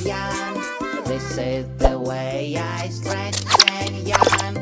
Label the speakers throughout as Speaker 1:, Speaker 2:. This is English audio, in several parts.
Speaker 1: yawn. This is the way I stretch and yawn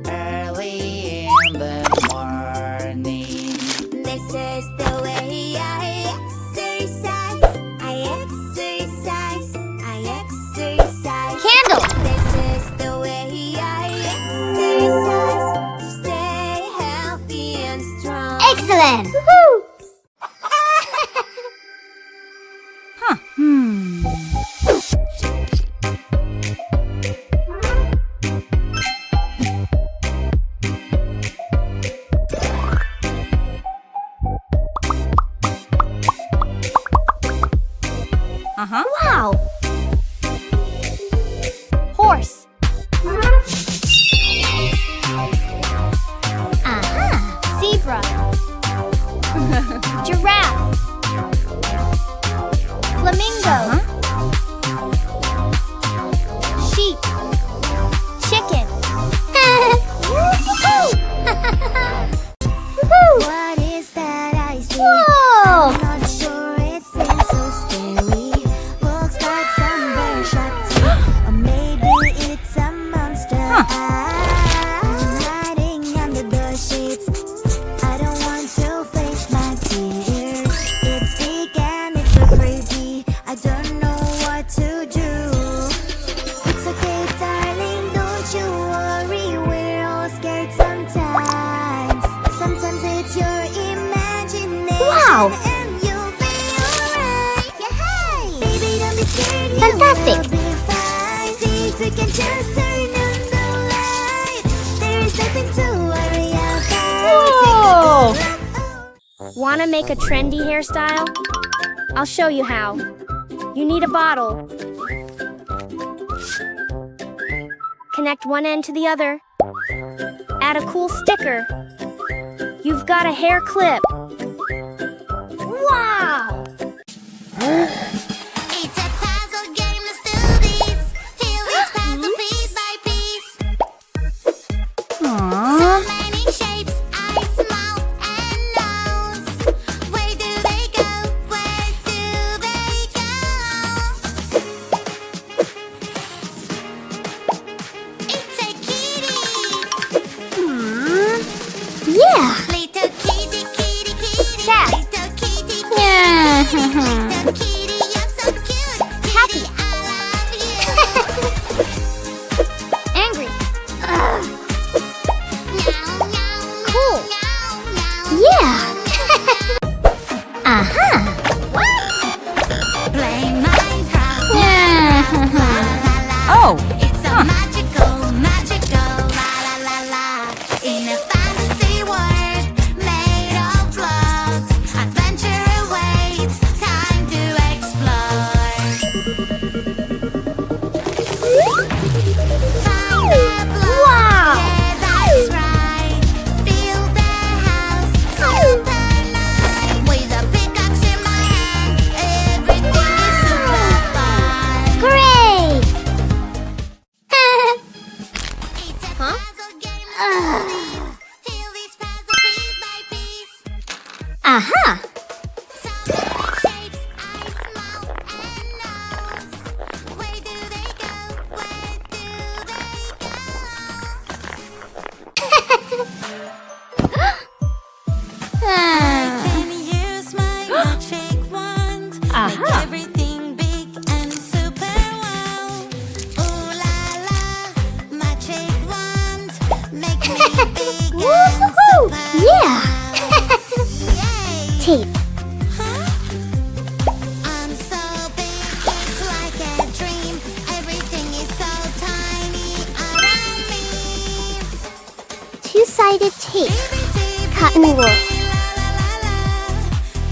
Speaker 1: early in the morning.
Speaker 2: This is the way I exercise. I exercise.
Speaker 3: Candle.
Speaker 2: This is the way I exercise to stay healthy and strong.
Speaker 3: Excellent. Woohoo! Wow! Horse. Zebra. Giraffe. Flamingo. Sheep. Chicken.
Speaker 2: What is that I see?
Speaker 3: Whoa!
Speaker 2: I'm not sure, it seems so scary. Looks like some very sharp teeth. Or maybe it's a monster. I'm hiding under the sheets. I don't want to face my tears. It's big and it's so crazy. I don't know what to do. It's okay, darling, don't you worry. We're all scared sometimes. Sometimes it's your imagination.
Speaker 3: Wow.
Speaker 2: And you'll be alright. Yeah, hey. Baby, don't be scared. You
Speaker 3: Fantastic.
Speaker 2: will be fine. See, we can just turn on the light. There's nothing to worry about.
Speaker 3: Whoa! Want to make a trendy hairstyle? I'll show you how. You need a bottle. Connect one end to the other. Add a cool sticker. You've got a hair clip. Wow!
Speaker 2: It's a puzzle game, let's do this. Feel this puzzle piece by piece. So many shapes, eyes, mouth, and nose. Where do they go? Where do they go? It's a kitty.
Speaker 3: Yeah!
Speaker 2: Little kitty, kitty, kitty.
Speaker 3: Sad.
Speaker 2: Little kitty, kitty,
Speaker 3: Yeah.
Speaker 2: little kitty, you're so cute.
Speaker 3: Happy.
Speaker 2: Kitty, I love you.
Speaker 3: Angry.
Speaker 2: Meow, meow,
Speaker 3: Cool.
Speaker 2: meow, meow.
Speaker 3: Yeah! Aha!
Speaker 2: Play Minecraft.
Speaker 3: Yeah.
Speaker 2: La, la, la.
Speaker 3: Oh.
Speaker 2: It's a magical, magical la la la la. In a fantasy world made of blocks, adventure awaits, time to explore. Find a block,
Speaker 3: Wow.
Speaker 2: yeah, that's right. Build a house, super nice. With a pickaxe in my hand, everything is super fun.
Speaker 3: Great!
Speaker 2: It's a
Speaker 3: Huh?
Speaker 2: puzzle game, let's do this. Feel this puzzle piece by piece.
Speaker 3: Aha!
Speaker 2: So many shapes, eyes, mouth, and nose. Where do they go? Where do they go? Can use my magic wand. Make
Speaker 3: Aha.
Speaker 2: everything big and super wow. Ooh la la, magic wand. Make me big and
Speaker 3: Woohoo!
Speaker 2: super
Speaker 3: Yeah.
Speaker 2: wow. Yay!
Speaker 3: Tape.
Speaker 2: I'm so big, it's like a dream. Everything is so tiny around me.
Speaker 3: Two-sided tape.
Speaker 2: Baby,
Speaker 3: Cotton wool.
Speaker 2: la la la la.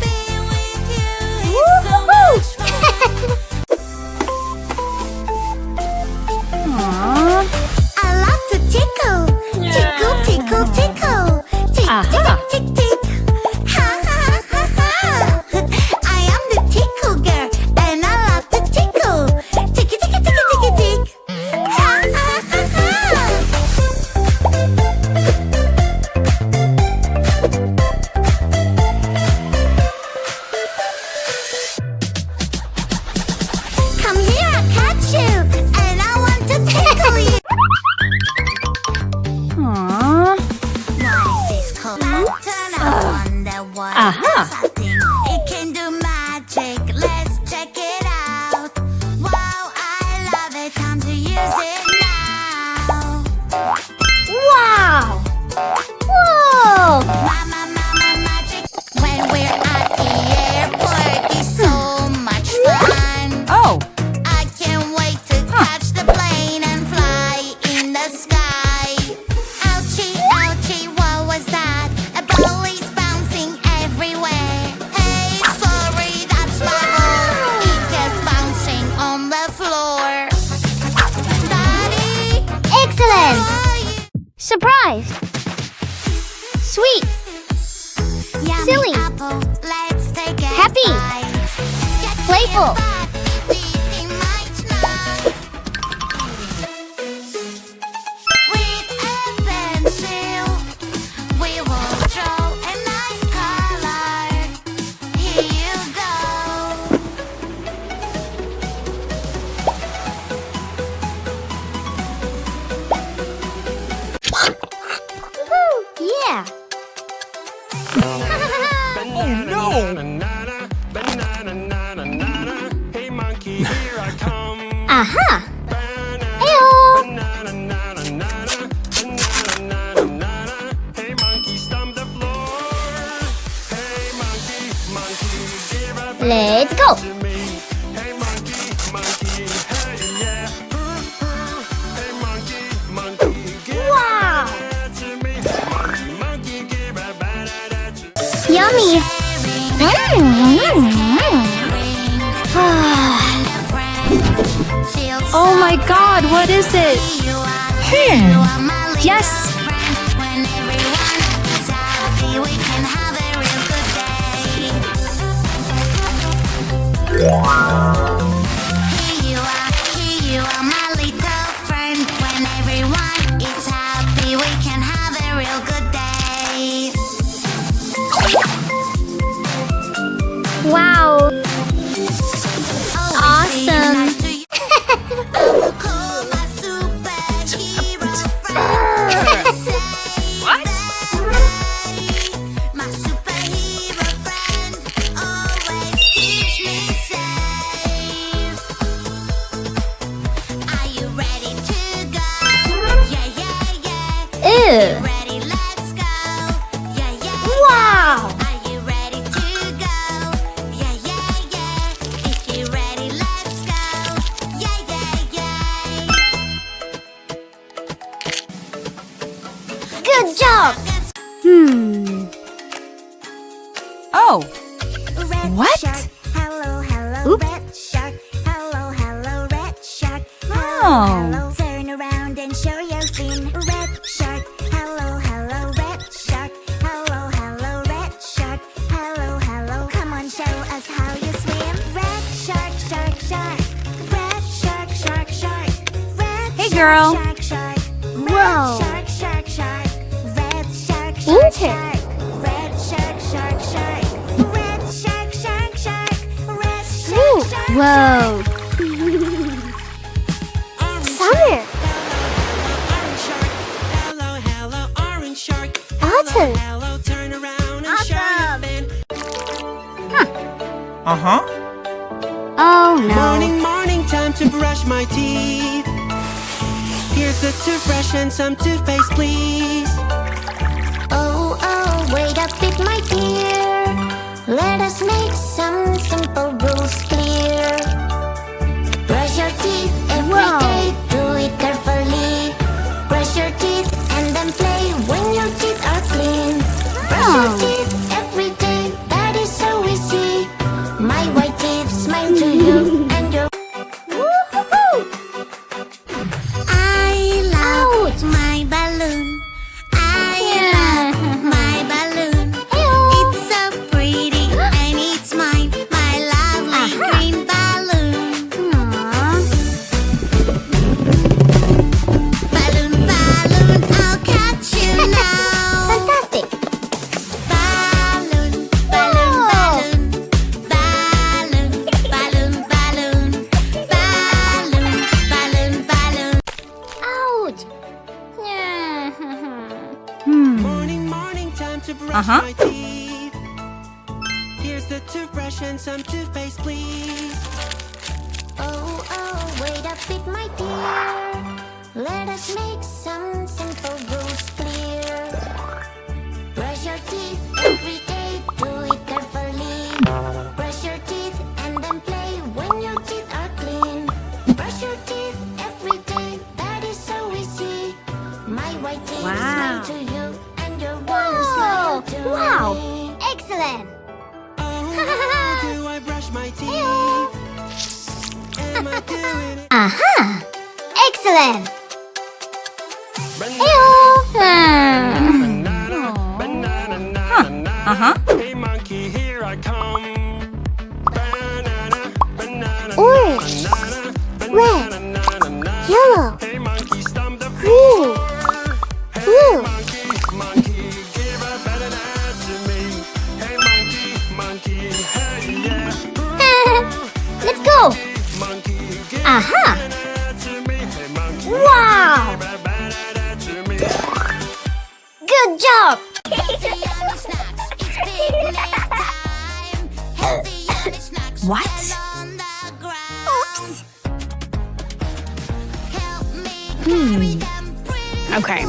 Speaker 2: Being with you is so
Speaker 3: Woohoo!
Speaker 2: much fun.
Speaker 3: Aww.
Speaker 2: I love to tickle. Tickle, tickle, tickle. Tick,
Speaker 3: Aha.
Speaker 2: tick, tick, tick. Ha, ha, ha, ha. I am the tickle girl, and I love to tickle. Ticky, ticky, ticky, ticky, tick. Ha, ha, ha, ha.
Speaker 3: surprised. Sweet.
Speaker 2: Yummy
Speaker 3: Silly.
Speaker 2: apple, let's take a
Speaker 3: Happy.
Speaker 2: bite. Get
Speaker 3: Playful.
Speaker 2: your body eating my tonight. With a pencil, we will draw a nice color. Here you go.
Speaker 3: Woohoo! Yeah.
Speaker 4: Hey monkey, here I come.
Speaker 3: Aha! Heyo!
Speaker 4: Hey monkey, stomp the floor. Hey monkey, give a
Speaker 3: Let's go.
Speaker 4: to me. Hey monkey, hey yeah. Hey monkey, give
Speaker 3: Wow!
Speaker 4: a to me. Monkey, give a banana to me.
Speaker 3: Yummy.
Speaker 2: Oh
Speaker 3: my God, what is it? Yes.
Speaker 2: Here you are, my little friend. When everyone is happy, we can have a real good day.
Speaker 3: Wow. Awesome.
Speaker 2: What? My superhero friend always keeps me safe. Are you ready to go? Yeah, yeah, yeah.
Speaker 3: Ew.
Speaker 2: Ready, let's go. Yeah, yeah.
Speaker 3: Wow.
Speaker 2: Are you ready to go? Yeah, yeah, yeah. If you're ready, let's go. Yeah, yeah, yeah.
Speaker 3: Good job.
Speaker 5: Oh,
Speaker 2: Red
Speaker 5: What?
Speaker 2: Shark, hello, hello,
Speaker 5: Oops.
Speaker 2: red shark. Hello, hello, red shark. Hello,
Speaker 5: Oh.
Speaker 2: hello. Turn around and show your fin. Red shark, hello, hello, red shark. Hello, hello, red shark. Hello, hello. Come on, show us how you swim. Red shark, shark, shark. Red shark, shark, shark. Red
Speaker 5: Hey,
Speaker 2: shark,
Speaker 5: girl.
Speaker 2: Shark, shark. Red
Speaker 3: Whoa.
Speaker 2: shark, shark, shark. Red shark, shark,
Speaker 3: Into.
Speaker 2: shark. Red shark, shark, shark. Red shark, shark, shark. Red
Speaker 3: Ooh.
Speaker 2: shark, shark,
Speaker 3: Whoa. Summer.
Speaker 4: Hello, hello, orange shark.
Speaker 3: Autumn.
Speaker 4: Hello, turn around and show your fin.
Speaker 3: Oh no.
Speaker 4: Morning, morning, time to brush my teeth. Here's the toothbrush and some toothpaste, please.
Speaker 2: Oh, oh, wait a bit, my dear. Let us make some simple rules clear. Brush your teeth every day, do it carefully. Brush your teeth and then play when your teeth are clean. Brush your teeth every day, that is so easy. My white teeth smile to you and your I love my balloon. I love my balloon. It's so pretty and it's mine, my lovely green balloon. Balloon, balloon, I'll catch you now.
Speaker 3: Fantastic.
Speaker 2: Balloon, balloon, balloon. Balloon, balloon, balloon. Balloon, balloon, balloon.
Speaker 3: Ouch.
Speaker 4: Morning, morning, time to brush
Speaker 5: Uh-huh.
Speaker 4: my teeth. Here's the toothbrush and some toothpaste, please.
Speaker 2: Oh, oh, wait a bit, my dear. Let us make some simple rules clear. Brush your teeth every day, do it carefully. Brush your teeth and then play when your teeth are clean. Brush your teeth every day, that is so easy. My white teeth smile to you and your one smile to
Speaker 3: Wow.
Speaker 2: me.
Speaker 3: Excellent.
Speaker 4: Oh, do I brush my teeth? Am I doing it?
Speaker 3: Aha. Excellent.
Speaker 4: Banana,
Speaker 5: Uh-huh.
Speaker 4: Hey monkey, here I come. Banana, banana,
Speaker 2: Orange,
Speaker 4: banana,
Speaker 2: red,
Speaker 4: banana.
Speaker 2: yellow,
Speaker 4: Hey monkey, stomp the
Speaker 2: green,
Speaker 4: Hey
Speaker 2: blue.
Speaker 4: monkey, give a banana to me. Hey monkey, hey yeah.
Speaker 2: Let's go.
Speaker 4: Monkey, give
Speaker 2: Aha.
Speaker 4: a banana to me. Hey monkey,
Speaker 2: Wow.
Speaker 4: give a banana to me.
Speaker 2: Good job.
Speaker 5: What?
Speaker 2: Oops.
Speaker 5: Okay.